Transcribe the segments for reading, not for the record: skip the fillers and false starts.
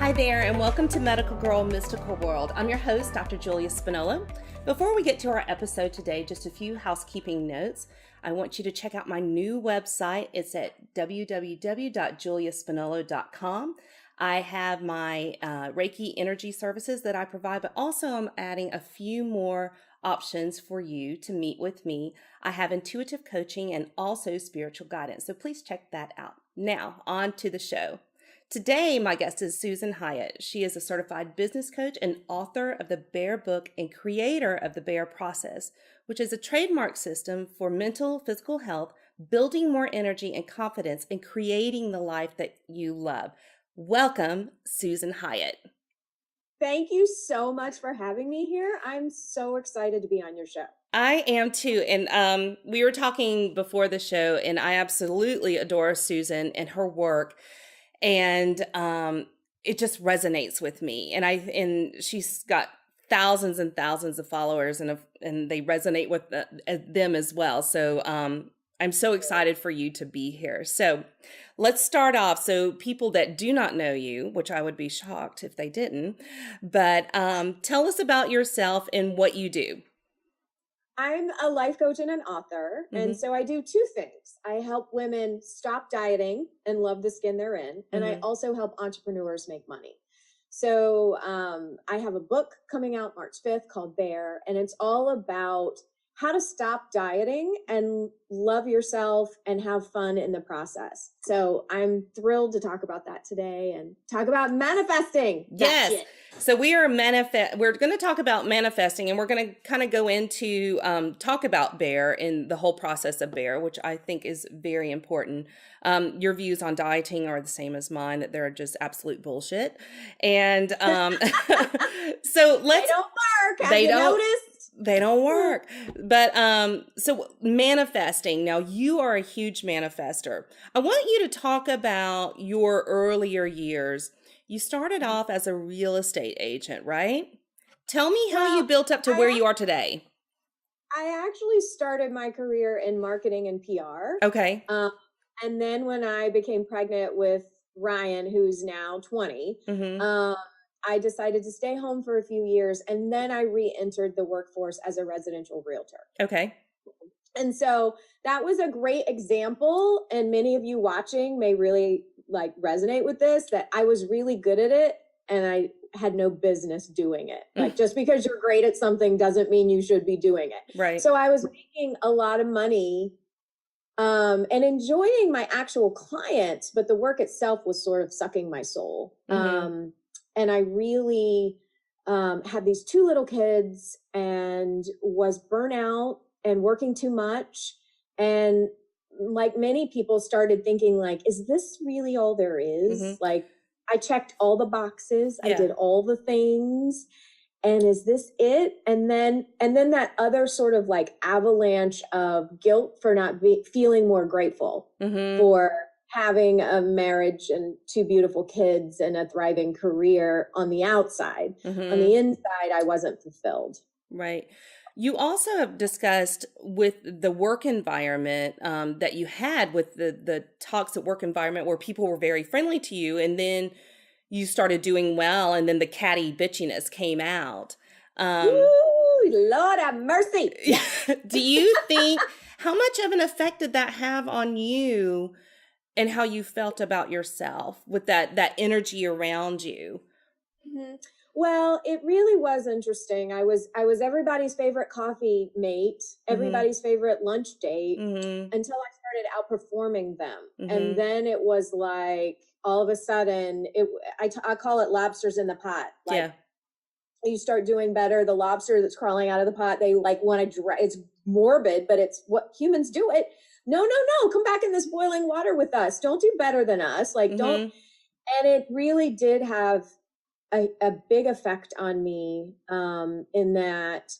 Hi there, and welcome to Medical Girl Mystical World. I'm your host, Dr. Julia Spinolo. Before we get to our episode today, just a few housekeeping notes. I want you to check out my new website. It's at www.juliaspinolo.com. I have my Reiki energy services that I provide, but also I'm adding a few more options for you to meet with me. I have intuitive coaching and also spiritual guidance, so please check that out. Now, on to the show. Today, my guest is Susan Hyatt. She is a certified business coach and author of the Bear book and creator of the Bear process, which is a trademark system for mental, physical health, building more energy and confidence, and creating the life that you love. Welcome, Susan Hyatt. Thank you so much for having me here. I'm so excited to be on your show. I am too. And we were talking before the show, and I absolutely adore Susan and her work. And it just resonates with me. And she's got thousands and thousands of followers, and they resonate with them as well. So I'm so excited for you to be here. So let's start off. So people that do not know you, which I would be shocked if they didn't, but tell us about yourself and what you do. I'm a life coach and an author. Mm-hmm. And so I do two things. I help women stop dieting and love the skin they're in. And I also help entrepreneurs make money. So I have a book coming out March 5th called Bear, and it's all about how to stop dieting and love yourself and have fun in the process. So I'm thrilled to talk about that today and talk about manifesting. Yes. So we're going to talk about manifesting, and we're going to kind of go into talk about Bear and the whole process of Bear, which I think is very important. Your views on dieting are the same as mine, that they're just absolute bullshit. And so let's— They don't work. Have you noticed? They don't work. But so manifesting. Now, you are a huge manifester. I want you to talk about your earlier years. You started off as a real estate agent, right? Tell me how you built up to where you are today. I actually started my career in marketing and PR. Okay. And then when I became pregnant with Ryan, who's now 20, I decided to stay home for a few years, and then I re-entered the workforce as a residential realtor. Okay. And so that was a great example, and many of you watching may really resonate with this, that I was really good at it and I had no business doing it. Like, just because you're great at something doesn't mean you should be doing it. Right. So I was making a lot of money and enjoying my actual clients, but the work itself was sort of sucking my soul. And I really had these two little kids and was burnout and working too much. And like many people, started thinking, is this really all there is? Like, I checked all the boxes. I did all the things. And is this it? And then that other sort of avalanche of guilt for not feeling more grateful for having a marriage and two beautiful kids and a thriving career on the outside. On the inside, I wasn't fulfilled. Right. You also have discussed with the work environment that you had with the toxic work environment where people were very friendly to you, and then you started doing well, and then the catty bitchiness came out. Ooh, Lord have mercy. Do you think, how much of an effect did that have on you and how you felt about yourself with that energy around you? Well, it really was interesting. I was everybody's favorite coffee mate, everybody's favorite lunch date, until I started outperforming them. And then it was like, all of a sudden, I call it lobsters in the pot. You start doing better. The lobster that's crawling out of the pot, they want to it's morbid, but it's what humans do it. No, come back in this boiling water with us. Don't do better than us. Don't. And it really did have a big effect on me, in that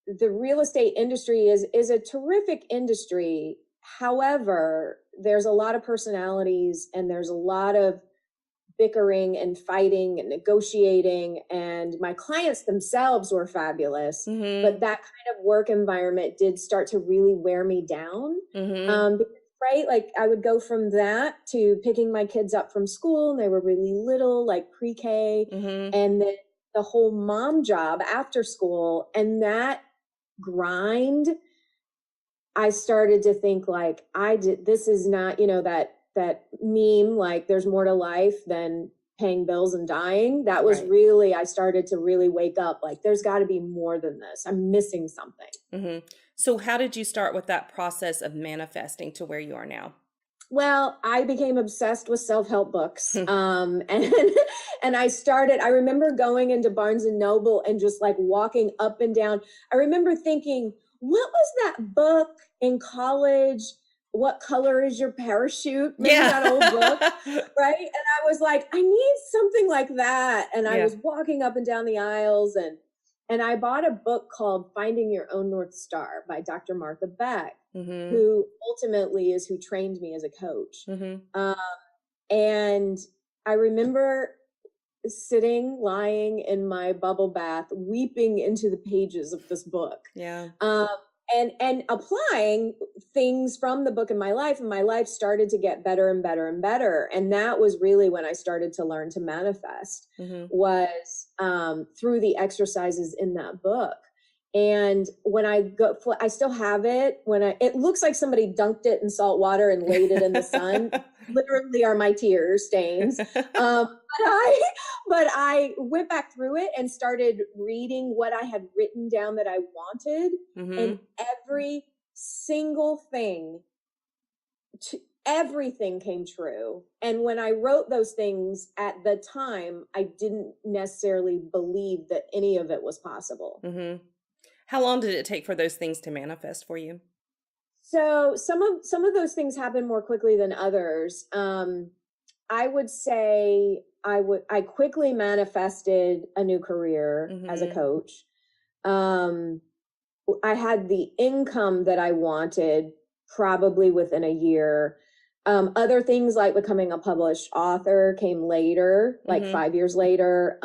the real estate industry is a terrific industry. However, there's a lot of personalities, and there's a lot of bickering and fighting and negotiating, and my clients themselves were fabulous, but that kind of work environment did start to really wear me down, because right? Like I would go from that to picking my kids up from school, and they were really little, like pre-K, and then the whole mom job after school, and that grind, I started to think like this is not, that meme, like there's more to life than paying bills and dying. That was really, I started to really wake up, like there's got to be more than this. I'm missing something. So how did you start with that process of manifesting to where you are now? Well, I became obsessed with self-help books. And I remember going into Barnes and Noble and just like walking up and down. I remember thinking, what was that book in college? What color is your parachute? Remember that old book, right? And I was like, I need something like that. And I was walking up and down the aisles, and I bought a book called Finding Your Own North Star by Dr. Martha Beck, who ultimately is who trained me as a coach. And I remember lying in my bubble bath, weeping into the pages of this book. And applying things from the book in my life, and my life started to get better and better and better. And that was really when I started to learn to manifest, was through the exercises in that book. And when I still have it. It looks like somebody dunked it in salt water and laid it in the sun. Literally are my tear stains. But I went back through it and started reading what I had written down that I wanted, and every single thing, everything came true. And when I wrote those things at the time, I didn't necessarily believe that any of it was possible. How long did it take for those things to manifest for you? So some of those things happen more quickly than others. I would say I quickly manifested a new career as a coach. I had the income that I wanted probably within a year. Other things like becoming a published author came later, like 5 years later.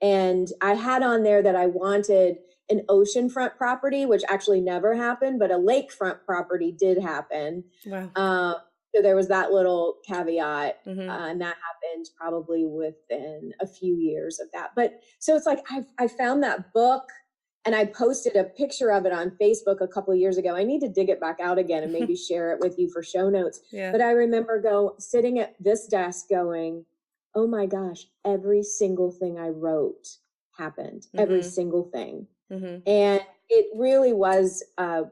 And I had on there that I wanted an oceanfront property, which actually never happened, but a lakefront property did happen. Wow. So there was that little caveat, and that happened probably within a few years of that. But so it's like, I found that book, and I posted a picture of it on Facebook a couple of years ago. I need to dig it back out again and maybe share it with you for show notes. But I remember sitting at this desk going, oh my gosh, every single thing I wrote happened, every single thing. And it really was a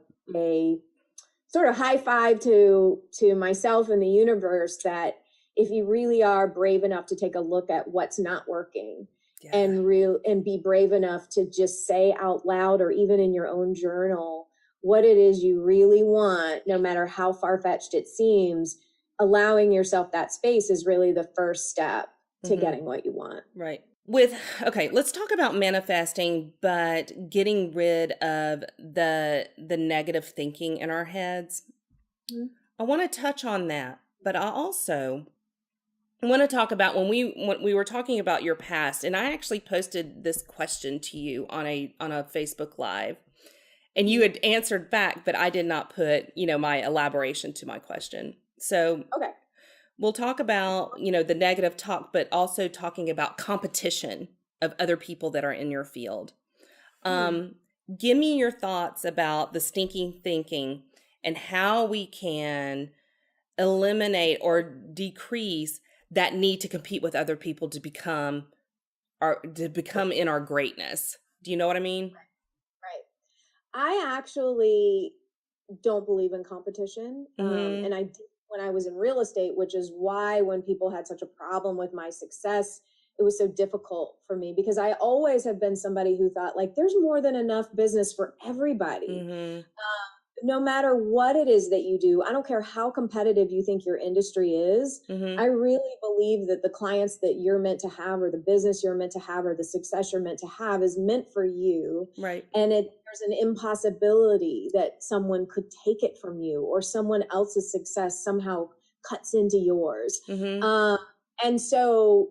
sort of high five to myself and the universe, that if you really are brave enough to take a look at what's not working, and be brave enough to just say out loud, or even in your own journal, what it is you really want, no matter how far-fetched it seems, allowing yourself that space is really the first step to getting what you want. Right. Okay, let's talk about manifesting, but getting rid of the negative thinking in our heads. I want to touch on that, but I also want to talk about when we were talking about your past, and I actually posted this question to you on a Facebook Live, and you had answered back, but I did not put, my elaboration to my question. So okay. We'll talk about, the negative talk, but also talking about competition of other people that are in your field. Give me your thoughts about the stinking thinking and how we can eliminate or decrease that need to compete with other people to become in our greatness. Do you know what I mean? Right. I actually don't believe in competition. And I did when I was in real estate, which is why when people had such a problem with my success, it was so difficult for me, because I always have been somebody who thought like there's more than enough business for everybody. No matter what it is that you do, I don't care how competitive you think your industry is. I really believe that the clients that you're meant to have, or the business you're meant to have, or the success you're meant to have is meant for you. Right. And there's an impossibility that someone could take it from you, or someone else's success somehow cuts into yours. And so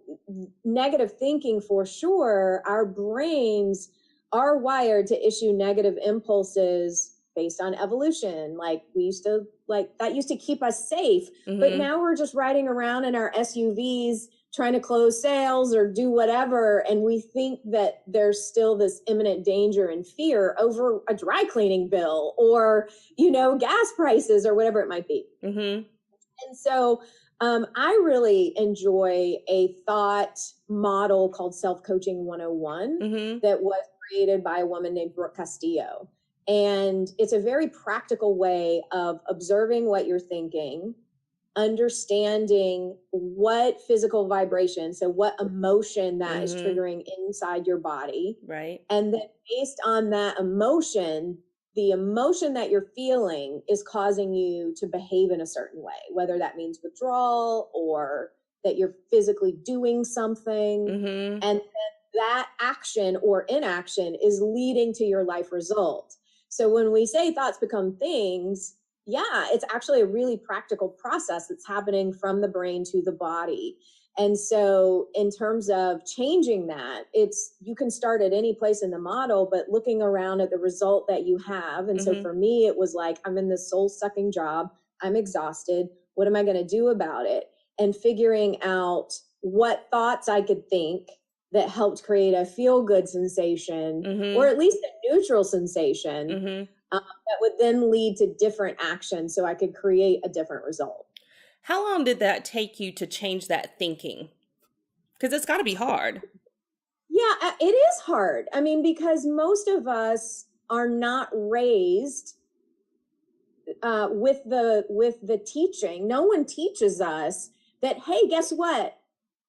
negative thinking, for sure, our brains are wired to issue negative impulses based on evolution. Like we used to, like that used to keep us safe. Mm-hmm. But now we're just riding around in our SUVs trying to close sales or do whatever. And we think that there's still this imminent danger and fear over a dry cleaning bill or, gas prices or whatever it might be. Mm-hmm. And so I really enjoy a thought model called Self-Coaching 101 mm-hmm. that was created by a woman named Brooke Castillo. And it's a very practical way of observing what you're thinking, understanding what physical vibration, so what emotion that is triggering inside your body. Right. And then based on that emotion, the emotion that you're feeling is causing you to behave in a certain way, whether that means withdrawal or that you're physically doing something. And then that action or inaction is leading to your life result. So when we say thoughts become things, yeah, it's actually a really practical process that's happening from the brain to the body. And so in terms of changing that, you can start at any place in the model, but looking around at the result that you have. And so for me, it was like, I'm in this soul sucking job. I'm exhausted. What am I going to do about it? And figuring out what thoughts I could think that helped create a feel good sensation, or at least a neutral sensation that would then lead to different actions so I could create a different result. How long did that take you to change that thinking? Because it's got to be hard. Yeah, it is hard. I mean, because most of us are not raised with the teaching. No one teaches us that, hey, guess what?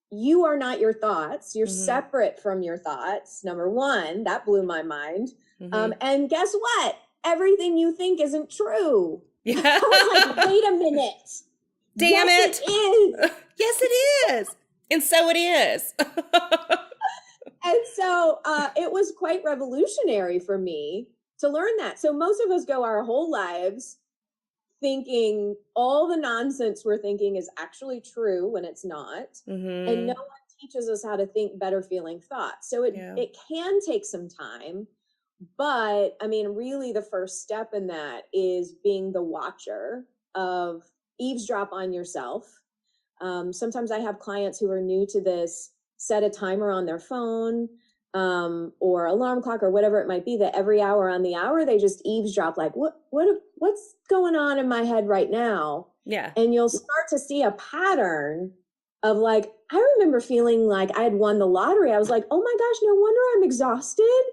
You are not your thoughts. You're separate from your thoughts. Number one, that blew my mind. And guess what? Everything you think isn't true. Yeah. I was like, wait a minute. Damn yes, it is. Yes, it is. And so it is. And so it was quite revolutionary for me to learn that. So most of us go our whole lives thinking all the nonsense we're thinking is actually true when it's not. And no one teaches us how to think better feeling thoughts. So it can take some time. But I mean, really the first step in that is being the watcher of eavesdrop on yourself. Sometimes I have clients who are new to this, set a timer on their phone or alarm clock or whatever it might be, that every hour on the hour, they just eavesdrop, like, what's going on in my head right now? Yeah. And you'll start to see a pattern of like, I remember feeling like I had won the lottery. I was like, oh my gosh, no wonder I'm exhausted.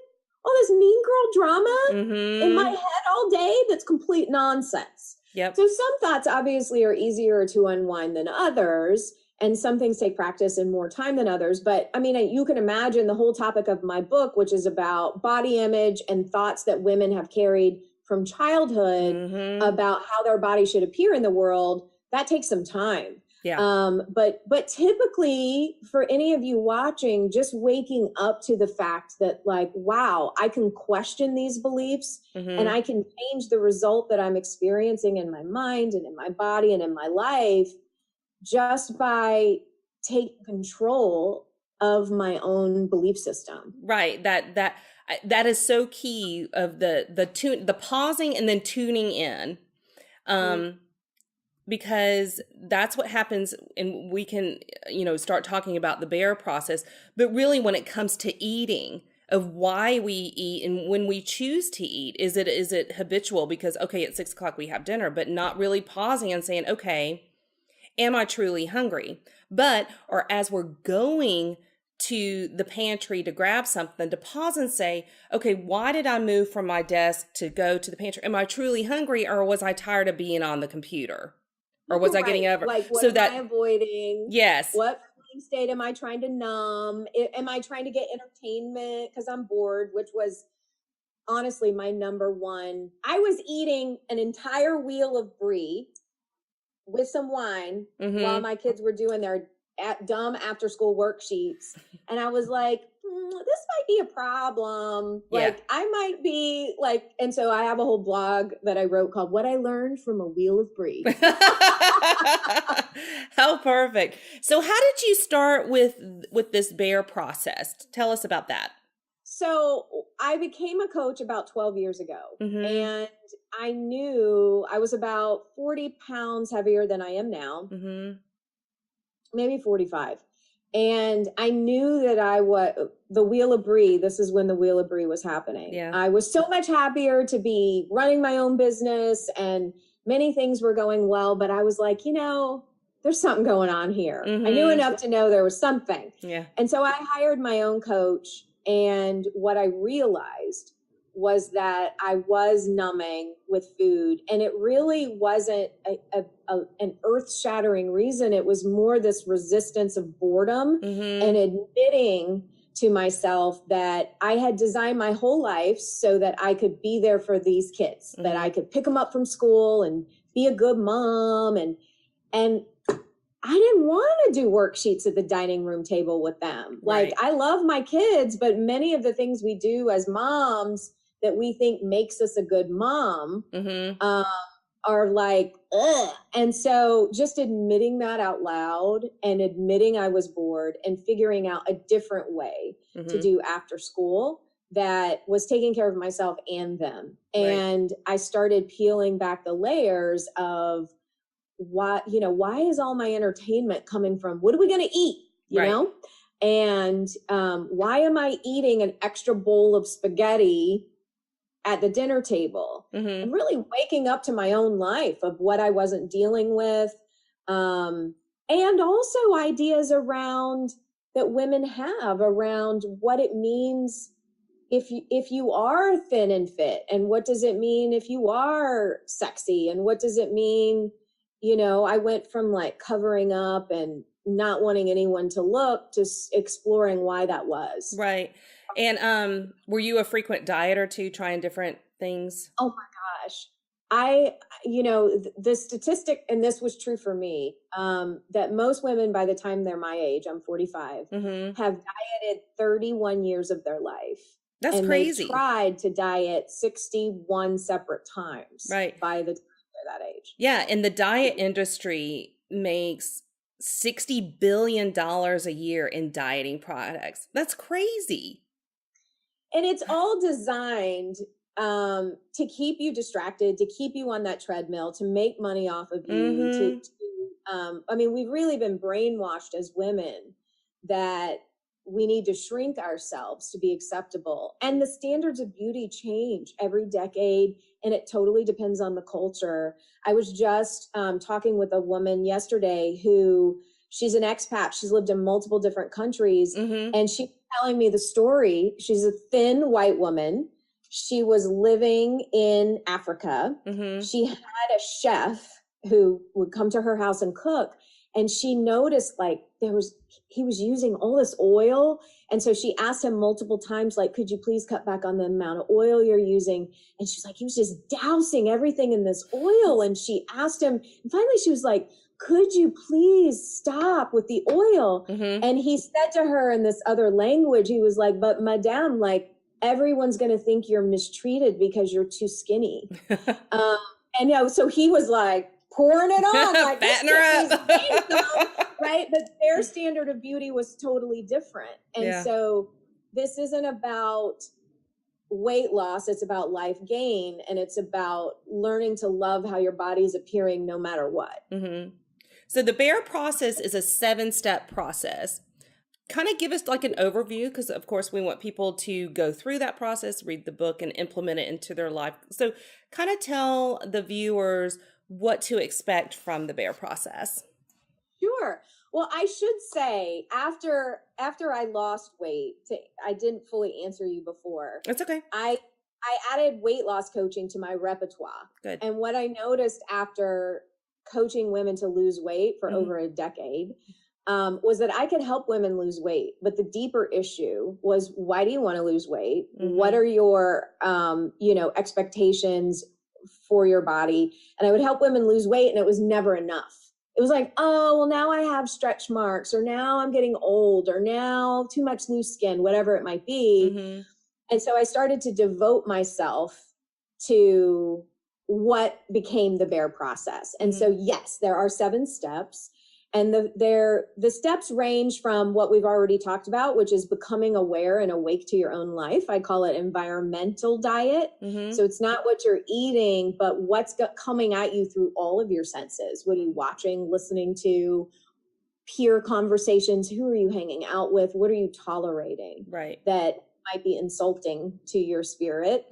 All this mean girl drama in my head all day. That's complete nonsense. Yep. So some thoughts obviously are easier to unwind than others. And some things take practice and more time than others. But I mean, you can imagine the whole topic of my book, which is about body image and thoughts that women have carried from childhood about how their body should appear in the world. That takes some time. Yeah. But typically for any of you watching, just waking up to the fact that like, wow, I can question these beliefs and I can change the result that I'm experiencing in my mind and in my body and in my life just by taking control of my own belief system. Right. That is so key of the pausing and then tuning in. Because that's what happens, and we can, start talking about the bear process, but really when it comes to eating, of why we eat and when we choose to eat, is it habitual because, okay, at 6:00 we have dinner, but not really pausing and saying, okay, am I truly hungry? Or as we're going to the pantry to grab something, to pause and say, okay, why did I move from my desk to go to the pantry? Am I truly hungry, or was I tired of being on the computer? Or was I getting over? Like, what am I avoiding? Yes. What state am I trying to numb? Am I trying to get entertainment because I'm bored, which was honestly my number one. I was eating an entire wheel of brie with some wine while my kids were doing their dumb after school worksheets. And I was like, this might be a problem. Like, I might be like, and so I have a whole blog that I wrote called What I Learned from a Wheel of Brie. How perfect. So how did you start with this bear process? Tell us about that. So I became a coach about 12 years ago, Mm-hmm. and I knew I was about 40 pounds heavier than I am now, Mm-hmm. maybe 45. And I knew that the wheel of brie, this is when the wheel of brie was happening. Yeah. I was so much happier to be running my own business, and many things were going well, but I was like, there's something going on here. I knew Mm-hmm. enough to know there was something. Yeah. And so I hired my own coach, and what I realized was that I was numbing with food, and it really wasn't an earth-shattering reason. It was more this resistance of boredom Mm-hmm. and admitting to myself that I had designed my whole life so that I could be there for these kids, that I could pick them up from school and be a good mom, and I didn't want to do worksheets at the dining room table with them. Right. Like, I love my kids, but many of the things we do as moms that we think makes us a good mom are like, ugh. And so just admitting that out loud and admitting I was bored and figuring out a different way to do after school that was taking care of myself and them. And I started peeling back the layers of, why is all my entertainment coming from, what are we going to eat, and why am I eating an extra bowl of spaghetti at the dinner table, and really waking up to my own life of what I wasn't dealing with, and also ideas around that women have around what it means if you are thin and fit, and what does it mean if you are sexy, and what does it mean. I went from like covering up and not wanting anyone to look to exploring why that was. Right. And were you a frequent dieter too, trying different things? Oh my gosh. The statistic, and this was true for me, that most women by the time they're my age, I'm 45, have dieted 31 years of their life. That's and crazy. They've tried to diet 61 separate times by the time they're that age. Yeah, and the diet industry makes $60 billion a year in dieting products. That's crazy. And it's all designed to keep you distracted, to keep you on that treadmill, to make money off of you. We've really been brainwashed as women that we need to shrink ourselves to be acceptable. And the standards of beauty change every decade, and it totally depends on the culture. I was just talking with a woman yesterday who, she's an expat. She's lived in multiple different countries, and she's telling me the story. She's a thin white woman. She was living in Africa. She had a chef who would come to her house and cook, and she noticed like he was using all this oil. And so she asked him multiple times, like, could you please cut back on the amount of oil you're using? And she's like, he was just dousing everything in this oil. And she asked him, and finally she was like, could you please stop with the oil? And he said to her in this other language, he was like, but madame, like, everyone's going to think you're mistreated because you're too skinny. So he was like pouring it on, like, fatten her up. Right? But their standard of beauty was totally different. And so this isn't about weight loss, it's about life gain, and it's about learning to love how your body's appearing no matter what. So the BEAR process is a 7-step process. Kind of give us like an overview, because of course we want people to go through that process, read the book, and implement it into their life. So kind of tell the viewers what to expect from the BEAR process. Sure. Well, I should say, after I lost weight, I didn't fully answer you before. That's okay. I added weight loss coaching to my repertoire. Good. And what I noticed after coaching women to lose weight for over a decade was that I could help women lose weight. But the deeper issue was, why do you want to lose weight? What are your, expectations for your body? And I would help women lose weight, and it was never enough. It was like, oh, well, now I have stretch marks, or now I'm getting old, or now too much loose skin, whatever it might be. And so I started to devote myself to what became the BEAR process. And so, yes, there are 7 steps. And the steps range from what we've already talked about, which is becoming aware and awake to your own life. I call it environmental diet. So it's not what you're eating, but what's coming at you through all of your senses. What are you watching, listening to, peer conversations? Who are you hanging out with? What are you tolerating? Right. That might be insulting to your spirit.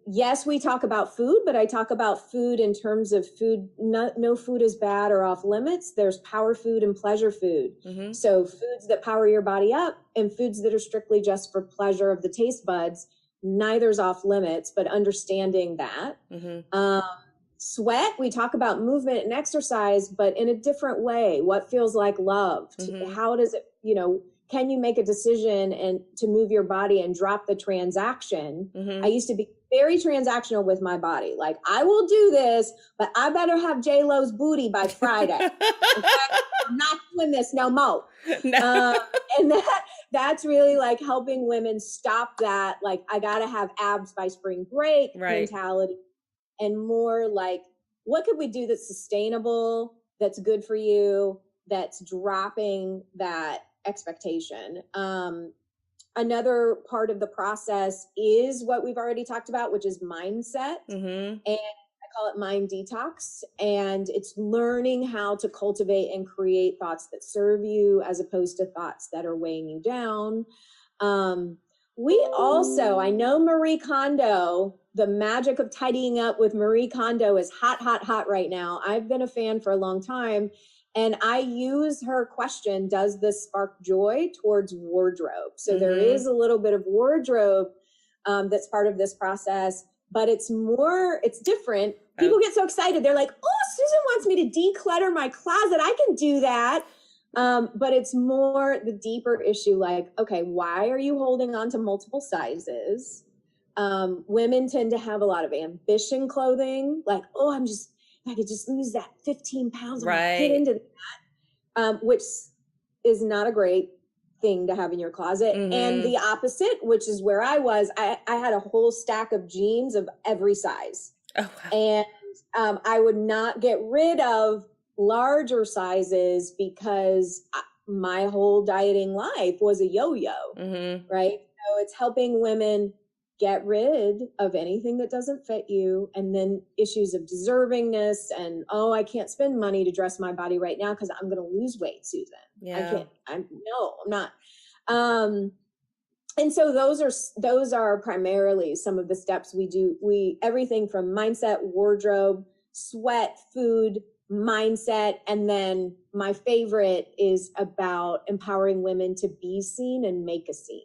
Yes, we talk about food, but I talk about food in terms of food. No food is bad or off limits. There's power food and pleasure food. So foods that power your body up and foods that are strictly just for pleasure of the taste buds, neither's off limits, but understanding that. Sweat, we talk about movement and exercise, but in a different way. What feels like love? How does it, can you make a decision and to move your body and drop the transaction? I used to be very transactional with my body. Like, I will do this, but I better have J-Lo's booty by Friday. I'm not doing this no more. And that's really like helping women stop that. Like, I got to have abs by spring break mentality, and more like, what could we do that's sustainable, that's good for you, that's dropping that expectation. Another part of the process is what we've already talked about, which is mindset. And I call it mind detox. And it's learning how to cultivate and create thoughts that serve you as opposed to thoughts that are weighing you down. We also, I know Marie Kondo, the magic of tidying up with Marie Kondo is hot, hot, hot right now. I've been a fan for a long time. And I use her question, does this spark joy, towards wardrobe? So there is a little bit of wardrobe that's part of this process, but it's different. People get so excited. They're like, oh, Susan wants me to declutter my closet. I can do that. But it's more the deeper issue, like, okay, why are you holding on to multiple sizes? Women tend to have a lot of ambition clothing, like, oh, if I could just lose that 15 pounds, I might fit into that, which is not a great thing to have in your closet. And the opposite, which is where I was, I had a whole stack of jeans of every size. And I would not get rid of larger sizes because my whole dieting life was a yo-yo, right? So it's helping women get rid of anything that doesn't fit you, and then issues of deservingness and, oh, I can't spend money to dress my body right now because I'm going to lose weight, Susan. I'm not. And so those are primarily some of the steps we do. Everything from mindset, wardrobe, sweat, food, mindset. And then my favorite is about empowering women to be seen and make a scene.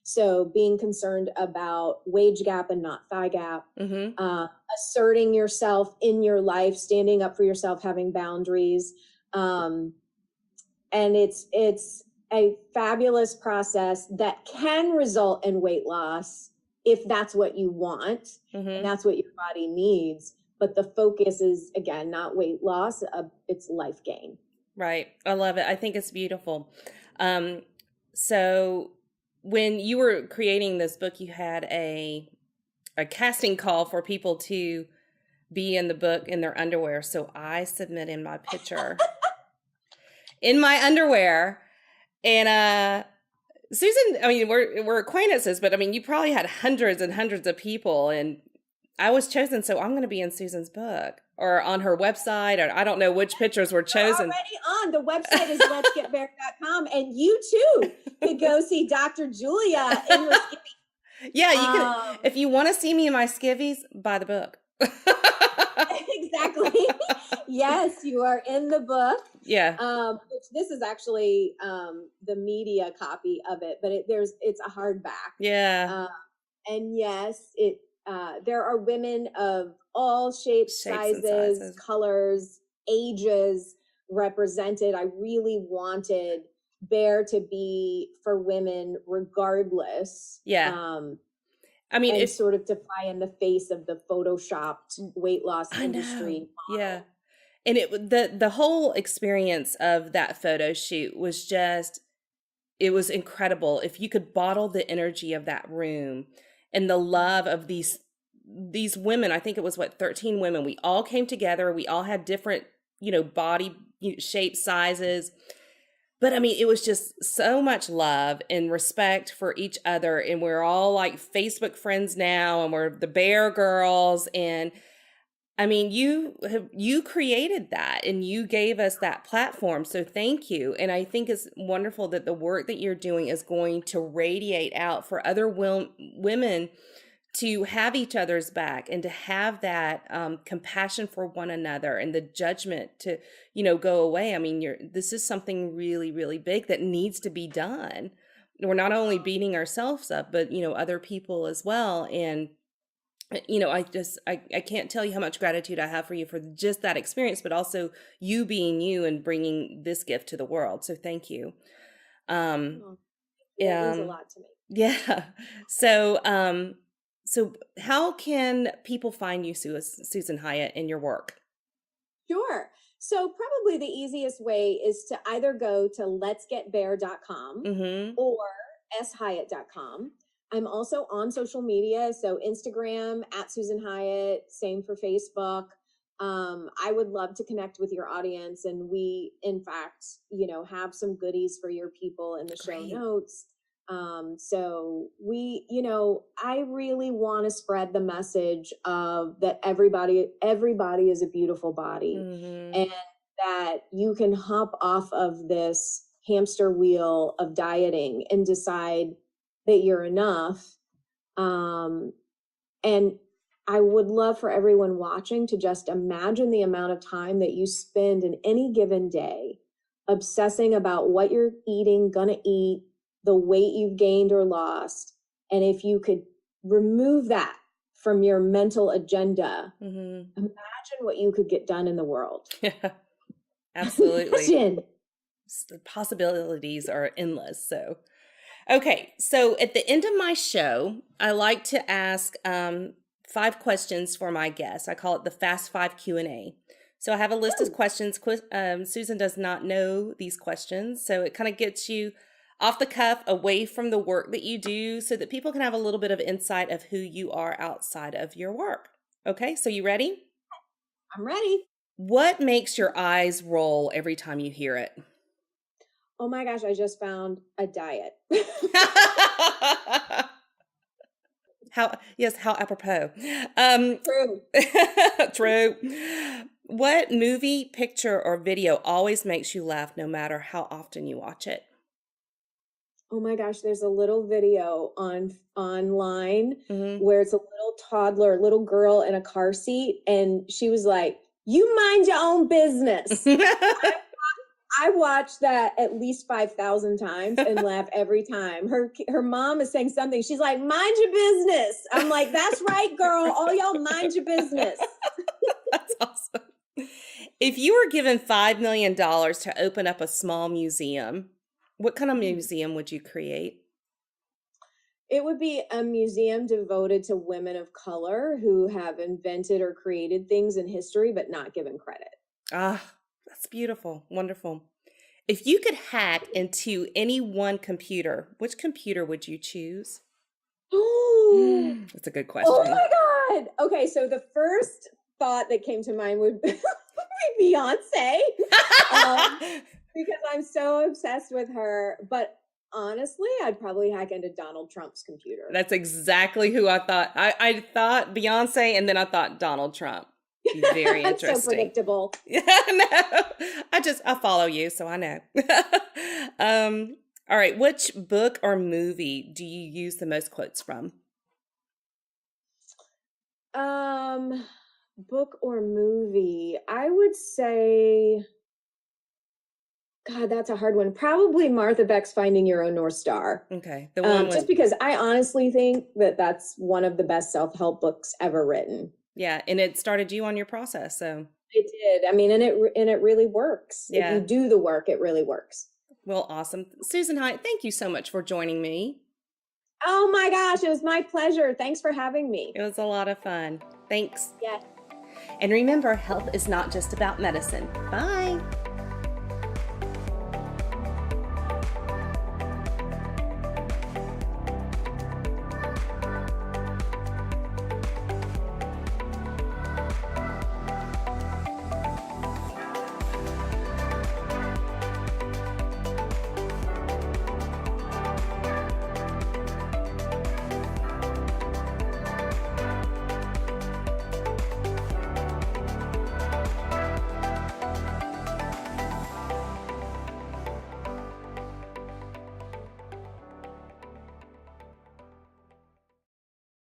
So being concerned about wage gap and not thigh gap, asserting yourself in your life, standing up for yourself, having boundaries. And it's a fabulous process that can result in weight loss if that's what you want, and that's what your body needs. But the focus is, again, not weight loss, it's life gain. Right. I love it. I think it's beautiful. So when you were creating this book, you had a casting call for people to be in the book in their underwear. So I submitted my picture in my underwear. And Susan, I mean, we're acquaintances, but I mean, you probably had hundreds and hundreds of people, and I was chosen. So I'm going to be in Susan's book or on her website, or I don't know which pictures were chosen. Already on the website is letsgetback.com, and you too could go see Dr. Julia in her skivvies. Yeah, you can. If you want to see me in my skivvies, buy the book. Exactly. Yes, you are in the book. Yeah. Which this is actually the media copy of it, but it's a hardback. Yeah. And yes, there are women of all shapes, sizes, colors, ages represented. I really wanted there to be for women regardless. Yeah. I mean, it's sort of to fly in the face of the photoshopped weight loss industry model. Yeah. And the whole experience of that photo shoot was it was incredible. If you could bottle the energy of that room and the love of these women, I think it was 13 women. We all came together. We all had different body shape, sizes. But I mean, it was just so much love and respect for each other. And we're all like Facebook friends now, and we're the Bear Girls. And I mean, you created that and you gave us that platform. So thank you. And I think it's wonderful that the work that you're doing is going to radiate out for other women to have each other's back and to have that compassion for one another and the judgment to, go away. I mean, this is something really, really big that needs to be done. We're not only beating ourselves up, but, other people as well. And I can't tell you how much gratitude I have for you for just that experience, but also you being you and bringing this gift to the world. So thank you. It means a lot to me. Yeah. So how can people find you, Susan Hyatt, in your work? Sure. So probably the easiest way is to either go to letsgetbear.com or shyatt.com. I'm also on social media, so Instagram @Susan Hyatt, same for Facebook. I would love to connect with your audience, and we, in fact, have some goodies for your people in the show notes. So we, I really want to spread the message of that everybody is a beautiful body, and that you can hop off of this hamster wheel of dieting and decide that you're enough. And I would love for everyone watching to just imagine the amount of time that you spend in any given day obsessing about what you're gonna eat, the weight you've gained or lost. And if you could remove that from your mental agenda, imagine what you could get done in the world. Yeah, absolutely. The possibilities are endless. So, okay. So at the end of my show, I like to ask 5 questions for my guests. I call it the Fast 5 Q&A. So I have a list of questions. Susan does not know these questions. So it kind of gets you off the cuff, away from the work that you do, so that people can have a little bit of insight of who you are outside of your work. Okay, so you ready? I'm ready. What makes your eyes roll every time you hear it? Oh my gosh, I just found a diet. How apropos. True. True. What movie, picture, or video always makes you laugh no matter how often you watch it? Oh my gosh, there's a little video online where it's a little girl in a car seat, and she was like, "You mind your own business." I watched that at least 5,000 times and laugh every time. Her mom is saying something. She's like, "Mind your business." I'm like, "That's right, girl. All y'all mind your business." That's awesome. If you were given $5 million to open up a small museum, what kind of museum would you create? It would be a museum devoted to women of color who have invented or created things in history, but not given credit. Ah, that's beautiful. Wonderful. If you could hack into any one computer, which computer would you choose? That's a good question. Oh my God. Okay, so the first thought that came to mind would be Beyonce. Because I'm so obsessed with her. But honestly, I'd probably hack into Donald Trump's computer. That's exactly who I thought. I thought Beyonce, and then I thought Donald Trump. Very interesting. So predictable. Yeah, no. I follow you, so I know. All right. Which book or movie do you use the most quotes from? Book or movie? I would say, God, that's a hard one. Probably Martha Beck's Finding Your Own North Star. Okay. The one just because I honestly think that that's one of the best self-help books ever written. Yeah, and it started you on your process, so. It did. I mean, and it really works. Yeah. If you do the work, it really works. Well, awesome. Susan Hyatt, thank you so much for joining me. Oh my gosh, it was my pleasure. Thanks for having me. It was a lot of fun. Thanks. Yes. And remember, health is not just about medicine. Bye.